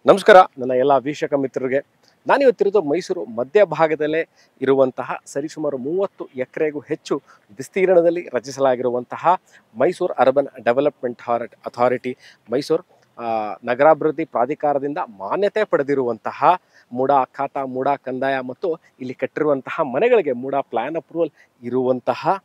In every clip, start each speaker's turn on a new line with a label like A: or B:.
A: ನಮಸ್ಕಾರ ನನ್ನ ಎಲ್ಲ ವೀಕ್ಷಕ ಮಿತ್ರರಿಗೆ. ನಾನಿವತ್ತಿರೋದು ಮೈಸೂರು ಮಧ್ಯಭಾಗದಲ್ಲೇ ಇರುವಂತಹ ಸರಿಸುಮಾರು 30 ಎಕರೆಗೂ ಹೆಚ್ಚು ವಿಸ್ತೀರ್ಣದಲ್ಲಿ ರಚಿಸಲಾಗಿರುವಂತಹ Mysuru urban development authority Mysuru ನಗರಾಭಿವೃದ್ಧಿ ಪ್ರಾಧಿಕಾರದಿಂದ ಮಾನ್ಯತೆ ಪಡೆದಿರುವಂತಹ ಮೂಡಾ ಖಾತಾ, ಮೂಡಾ ಕಂದಾಯ ಮತ್ತು ಇಲ್ಲಿ ಕಟ್ಟಿರುವಂತಹ ಮನೆಗಳಿಗೆ ಮೂಡಾ ಪ್ಲಾನ್ ಅಪ್ರೂವಲ್ ಇರುವಂತಹ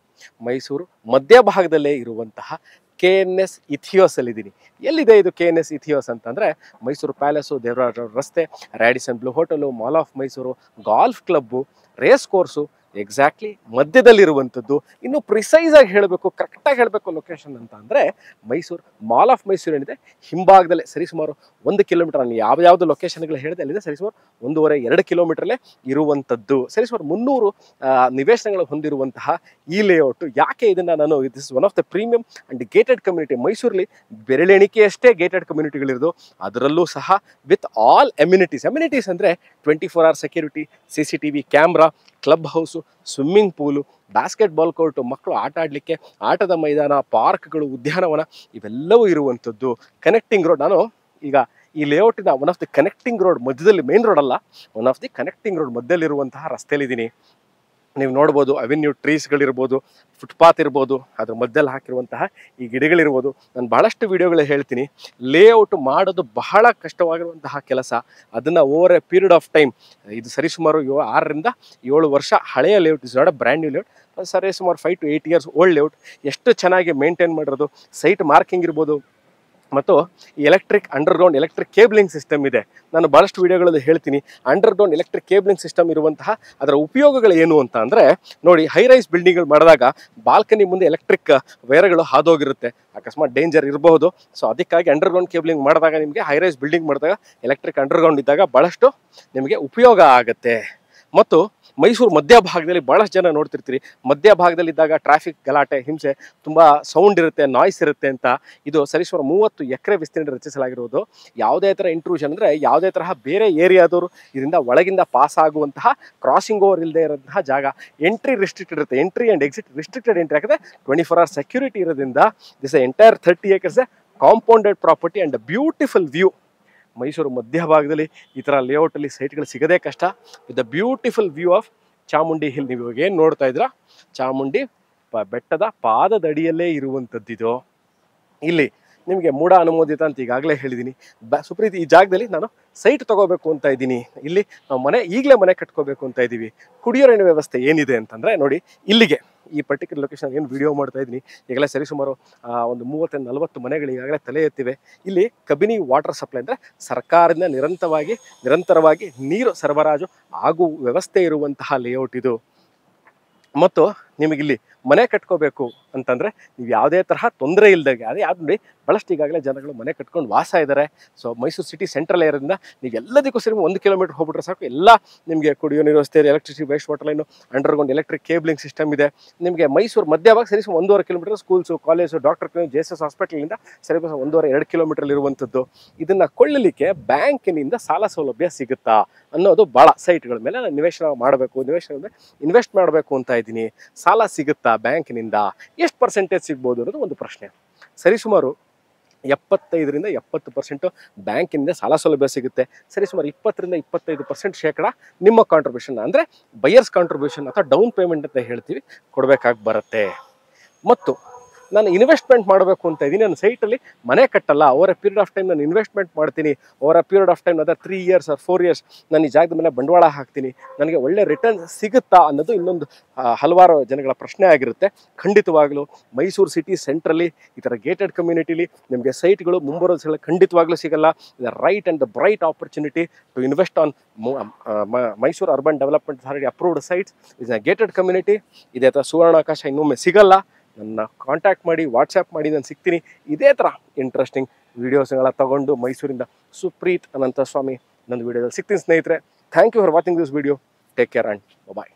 A: ಮೈಸೂರು ಮಧ್ಯಭಾಗದಲ್ಲೇ ಇರುವಂತಹ KNS ಇಥಿಯೋಸ್ ಅಲ್ಲಿದ್ದೀನಿ. ಎಲ್ಲಿದೆ ಇದು KNS ಇಥಿಯೋಸ್ ಅಂತಂದರೆ ಮೈಸೂರು ಪ್ಯಾಲೇಸು, ದೇವರಾಜ ರಸ್ತೆ, Radisson Blu hotel, mall of Mysuru, golf club, race course exactly ಮಧ್ಯದಲ್ಲಿರುವಂಥದ್ದು. ಇನ್ನು ಪ್ರಿಸೈಸ್ ಆಗಿ ಹೇಳಬೇಕು, ಕರೆಕ್ಟಾಗಿ ಹೇಳಬೇಕು ಲೊಕೇಶನ್ ಅಂತ ಅಂದರೆ ಮೈಸೂರು ಮಾಲ್ ಆಫ್ ಮೈಸೂರು ಏನಿದೆ ಹಿಂಭಾಗದಲ್ಲೇ ಸರಿಸುಮಾರು 1 ಕಿಲೋಮೀಟರ್, ನಾನು ಯಾವ್ಯಾವುದು ಲೊಕೇಶನ್ಗಳು ಹೇಳಿದೆ ಅಲ್ಲಿದೆ ಸರಿಸುಮಾರು 1.5-2 ಕಿಲೋಮೀಟ್ರಲ್ಲೇ ಇರುವಂಥದ್ದು. ಸರಿಸುಮಾರು 300 ನಿವೇಶನಗಳು ಹೊಂದಿರುವಂತಹ ಈ ಲೇಔಟು. ಯಾಕೆ ಇದನ್ನು ನಾನು this is one of the premium and gated community. ಮೈಸೂರಲ್ಲಿ ಬೆರಳೆಣಿಕೆಯಷ್ಟೇ ಗೇಟೆಡ್ ಕಮ್ಯುನಿಟಿಗಳಿರೋದು, ಅದರಲ್ಲೂ ಸಹ ವಿತ್ ಆಲ್ ಎಮ್ಯುನಿಟೀಸ್ ಅಂದರೆ 24 hour security, CCTV camera, club house, swimming pool, basketball court, ಮಕ್ಕಳು ಆಟ ಆಡಲಿಕ್ಕೆ ಆಟದ ಮೈದಾನ, ಪಾರ್ಕ್ಗಳು, ಉದ್ಯಾನವನ ಇವೆಲ್ಲವೂ ಇರುವಂಥದ್ದು. ಕನೆಕ್ಟಿಂಗ್ ರೋಡ್, ನಾನು ಈಗ ಈ ಲೇಔಟಿನ one of the connecting road ಮಧ್ಯದಲ್ಲಿ, ಮೇನ್ ರೋಡ್ ಅಲ್ಲ, one of the connecting road ಮಧ್ಯದಲ್ಲಿರುವಂತಹ ರಸ್ತೆಯಲ್ಲಿದ್ದೀನಿ. ನೀವು ನೋಡ್ಬೋದು ಅವೆನ್ಯೂ ಟ್ರೀಸ್ಗಳಿರ್ಬೋದು, ಫುಟ್ಪಾತ್ ಇರ್ಬೋದು, ಅದ್ರ ಮಧ್ಯದಲ್ಲಿ ಹಾಕಿರುವಂತಹ ಈ ಗಿಡಗಳಿರ್ಬೋದು. ನಾನು ಭಾಳಷ್ಟು ವೀಡಿಯೋಗಳು ಹೇಳ್ತೀನಿ. ಲೇಔಟ್ ಮಾಡೋದು ಬಹಳ ಕಷ್ಟವಾಗಿರುವಂತಹ ಕೆಲಸ. ಅದನ್ನು over A period of time, ಇದು ಸರಿಸುಮಾರು 6ರಿಂದ 7 ವರ್ಷ ಹಳೆಯ layout, is not a brand new layout, ಸರಿಸುಮಾರು 5 to 8 years ಓಲ್ಡ್ ಲೇಔಟ್. ಎಷ್ಟು ಚೆನ್ನಾಗಿ ಮೇಂಟೈನ್ ಮಾಡಿರೋದು. ಸೈಟ್ ಮಾರ್ಕಿಂಗ್ ಇರ್ಬೋದು ಮತ್ತು electric underground electric cabling system ಇದೆ. ನಾನು ಭಾಳಷ್ಟು ವೀಡಿಯೋಗಳಲ್ಲಿ ಹೇಳ್ತೀನಿ. ಅಂಡರ್ಗ್ರೌಂಡ್ ಎಲೆಕ್ಟ್ರಿಕ್ ಕೇಬ್ಲಿಂಗ್ ಸಿಸ್ಟಮ್ ಇರುವಂತಹ ಅದರ ಉಪಯೋಗಗಳು ಏನು ಅಂತ ಅಂದರೆ, ನೋಡಿ, ಹೈ ರೈಸ್ ಬಿಲ್ಡಿಂಗ್ಗಳು ಮಾಡಿದಾಗ ಬಾಲ್ಕನಿ ಮುಂದೆ ಎಲೆಕ್ಟ್ರಿಕ್ ವೈರ್ಗಳು ಹಾದೋಗಿರುತ್ತೆ, ಅಕಸ್ಮಾತ್ ಡೇಂಜರ್ ಇರಬಹುದು. ಸೊ ಅದಕ್ಕಾಗಿ ಅಂಡರ್ಗ್ರೌಂಡ್ ಕೇಬ್ಲಿಂಗ್ ಮಾಡಿದಾಗ ನಿಮಗೆ ಹೈ ರೈಸ್ ಬಿಲ್ಡಿಂಗ್ ಮಾಡಿದಾಗ ಎಲೆಕ್ಟ್ರಿಕ್ ಅಂಡರ್ಗ್ರೌಂಡ್ ಇದ್ದಾಗ ಭಾಳಷ್ಟು ನಿಮಗೆ ಉಪಯೋಗ ಆಗುತ್ತೆ. ಮತ್ತು ಮೈಸೂರು ಮಧ್ಯಭಾಗದಲ್ಲಿ ಭಾಳಷ್ಟು ಜನ ನೋಡ್ತಿರ್ತೀರಿ, ಮಧ್ಯಭಾಗದಲ್ಲಿದ್ದಾಗ ಟ್ರಾಫಿಕ್ ಗಲಾಟೆ, ಹಿಂಸೆ, ತುಂಬ ಸೌಂಡ್ ಇರುತ್ತೆ, ನಾಯ್ಸ್ ಇರುತ್ತೆ ಅಂತ. ಇದು ಸರಿಸುಮಾರು 30 ಎಕರೆ ವಿಸ್ತೀರ್ಣ ರಚಿಸಲಾಗಿರುವುದು. ಯಾವುದೇ ಥರ ಇಂಟ್ರೂಷನ್ ಅಂದರೆ ಯಾವುದೇ ತರಹ ಬೇರೆ ಏರಿಯಾದವರು ಇದರಿಂದ ಒಳಗಿಂದ ಪಾಸ್ ಆಗುವಂತಹ ಕ್ರಾಸಿಂಗ್ ಓವರ್ ಇಲ್ಲದೆ ಇರೋಂತಹ ಜಾಗ. ಎಂಟ್ರಿ ರಿಸ್ಟ್ರಿಕ್ಟೆಡ್ ಇರುತ್ತೆ, entry and exit restricted entry. ಯಾಕಂದರೆ 24 hour ಸೆಕ್ಯೂರಿಟಿ ಇರೋದ್ರಿಂದ this entire 30 acres compounded property and beautiful view. Mysuru ಮಧ್ಯಭಾಗದಲ್ಲಿ ಈ ಥರ ಲೇಔಟಲ್ಲಿ ಸೈಟ್ಗಳು ಸಿಗೋದೇ ಕಷ್ಟ. With the beautiful view of Chamundi hill. ನೀವು ಇವಾಗ ಏನು ನೋಡ್ತಾ ಇದ್ದೀರಾ, ಚಾಮುಂಡಿ ಬೆಟ್ಟದ ಪಾದದಡಿಯಲ್ಲೇ ಇರುವಂಥದ್ದಿದು. ಇಲ್ಲಿ ನಿಮಗೆ ಮೂಡ ಅನುಮೋದಿತ ಅಂತ ಈಗಾಗಲೇ ಹೇಳಿದ್ದೀನಿ. ಸುಪ್ರೀತಿ, ಈ ಜಾಗದಲ್ಲಿ ನಾನು ಸೈಟ್ ತೊಗೋಬೇಕು ಅಂತ ಇದ್ದೀನಿ. ಇಲ್ಲಿ ನಾವು ಈಗಲೇ ಮನೆ ಕಟ್ಕೋಬೇಕು ಅಂತ ಇದ್ದೀವಿ. ಕುಡಿಯೋ ನೀರಿನ ವ್ಯವಸ್ಥೆ ಏನಿದೆ ಅಂತಂದರೆ, ನೋಡಿ, ಇಲ್ಲಿಗೆ ಈ ಪರ್ಟಿಕ್ಯುಲರ್ ಲೊಕೇಶನ್ ಏನು ವಿಡಿಯೋ ಮಾಡ್ತಾ ಇದ್ದೀನಿ, ಈಗಲೇ ಸರಿಸುಮಾರು ಒಂದು 30-40 ಮನೆಗಳು ಈಗಾಗಲೇ ತಲೆ ಎತ್ತಿವೆ. ಇಲ್ಲಿ ಕಬಿನಿ ವಾಟರ್ ಸಪ್ಲೈ ಅಂದರೆ ಸರ್ಕಾರದಿಂದ ನಿರಂತರವಾಗಿ ನೀರು ಸರಬರಾಜು ಆಗುವ ವ್ಯವಸ್ಥೆ ಇರುವಂತಹ ಲೇಔಟ್ ಇದು. ಮತ್ತು ನಿಮಗಿಲ್ಲಿ ಮನೆ ಕಟ್ಕೋಬೇಕು ಅಂತಂದರೆ ನೀವು ಯಾವುದೇ ತರಹ ತೊಂದರೆ ಇಲ್ಲದಾಗೆ, ಅದೇ ಯಾವ್ದು ನೋಡಿ, ಭಾಳಷ್ಟು ಈಗಾಗಲೇ ಜನಗಳು ಮನೆ ಕಟ್ಕೊಂಡು ವಾಸ ಇದ್ದಾರೆ. ಸೊ ಮೈಸೂರು ಸಿಟಿ ಸೆಂಟ್ರಲ್ ಏರಿಯಾದಿಂದ ನೀವು ಎಲ್ಲದಕ್ಕೂ ಸರಿ 1 ಕಿಲೋಮೀಟರ್ ಹೋಗ್ಬಿಟ್ರೆ ಸಾಕು, ಎಲ್ಲ ನಿಮಗೆ ಕುಡಿಯೋ ನೀರು ವ್ಯವಸ್ಥೆ, electricity, waste water line, underground electric cabling system ಇದೆ. ನಿಮಗೆ ಮೈಸೂರು ಮಧ್ಯಭಾಗ ಸರಿ 1.5 kilometre schools, college, doctor JSS ಹಾಸ್ಪಿಟಲಿಂದ ಸರಿ 1.5-2 ಕಿಲೋಮೀಟರ್ ಇರುವಂಥದ್ದು. ಇದನ್ನು ಕೊಳ್ಳಲಿಕ್ಕೆ ಬ್ಯಾಂಕಿನಿಂದ ಸಾಲ ಸೌಲಭ್ಯ ಸಿಗುತ್ತಾ ಅನ್ನೋದು ಭಾಳ ಸೈಟ್ಗಳ ಮೇಲೆ ನಾನು ನಿವೇಶನ ಇನ್ವೆಸ್ಟ್ ಮಾಡಬೇಕು ಅಂತ ಇದ್ದೀನಿ. ಸಾಲ ಸಿಗುತ್ತಾ ಬ್ಯಾಂಕಿನಿಂದ, ಎಷ್ಟು ಪರ್ಸೆಂಟೇಜ್ ಸಿಗ್ಬೋದು ಅನ್ನೋದು ಒಂದು ಪ್ರಶ್ನೆ. ಸರಿಸುಮಾರು 75-70% ಬ್ಯಾಂಕಿನಿಂದ ಸಾಲ ಸೌಲಭ್ಯ ಸಿಗುತ್ತೆ. ಸರಿಸುಮಾರು 20-25% ನಿಮ್ಮ ಕಾಂಟ್ರಿಬ್ಯೂಷನ್ ಅಂದರೆ ಬಯರ್ಸ್ ಕಾಂಟ್ರಿಬ್ಯೂಷನ್ ಅಥವಾ ಡೌನ್ ಪೇಮೆಂಟ್ ಅಂತ ಹೇಳ್ತೀವಿ, ಕೊಡಬೇಕಾಗಿ ಬರುತ್ತೆ. ಮತ್ತು ನಾನು ಇನ್ವೆಸ್ಟ್ಮೆಂಟ್ ಮಾಡಬೇಕು ಅಂತ ಇದ್ದೀನಿ. ನನ್ನ ಸೈಟಲ್ಲಿ ಮನೆ ಕಟ್ಟಲ್ಲ, over A period of time ನಾನು ಇನ್ವೆಸ್ಟ್ಮೆಂಟ್ ಮಾಡ್ತೀನಿ. Over A period of time ಅದರ 3 years or 4 years ನಾನು ಈ ಜಾಗದ ಮೇಲೆ ಬಂಡವಾಳ ಹಾಕ್ತೀನಿ, ನನಗೆ ಒಳ್ಳೆ ರಿಟರ್ನ್ ಸಿಗುತ್ತಾ ಅನ್ನೋದು ಇನ್ನೊಂದು ಹಲವಾರು ಜನಗಳ ಪ್ರಶ್ನೆ ಆಗಿರುತ್ತೆ. ಖಂಡಿತವಾಗಲೂ ಮೈಸೂರು ಸಿಟಿ ಸೆಂಟ್ರಲ್ಲಿ ಈ ಥರ ಗೇಟೆಡ್ ಕಮ್ಯುನಿಟಿಲಿ ನಿಮಗೆ ಸೈಟ್ಗಳು ಮುಂಬರೋ ದಿವಸಗಳಲ್ಲಿ ಖಂಡಿತವಾಗ್ಲೂ ಸಿಗಲ್ಲ. The right and the bright opportunity to invest on Mysuru urban development authority approved sites is a gated community. ಇದೇ ಥರ ಸುವರ್ಣಾವಕಾಶ ಇನ್ನೊಮ್ಮೆ ಸಿಗಲ್ಲ. ನನ್ನ ಕಾಂಟ್ಯಾಕ್ಟ್ ಮಾಡಿ, ವಾಟ್ಸ್ಯಾಪ್ ಮಾಡಿ, ನಾನು ಸಿಗ್ತೀನಿ. ಇದೇ ಥರ ಇಂಟ್ರೆಸ್ಟಿಂಗ್ ವೀಡಿಯೋಸ್ಗಳ ತಗೊಂಡು ಮೈಸೂರಿಂದ ಸುಪ್ರೀತ್ ಅನಂತಸ್ವಾಮಿ ನನ್ನ ವೀಡಿಯೋದಲ್ಲಿ ಸಿಗ್ತೀನಿ ಸ್ನೇಹಿತರೆ. Thank you for watching this video. Take care and bye.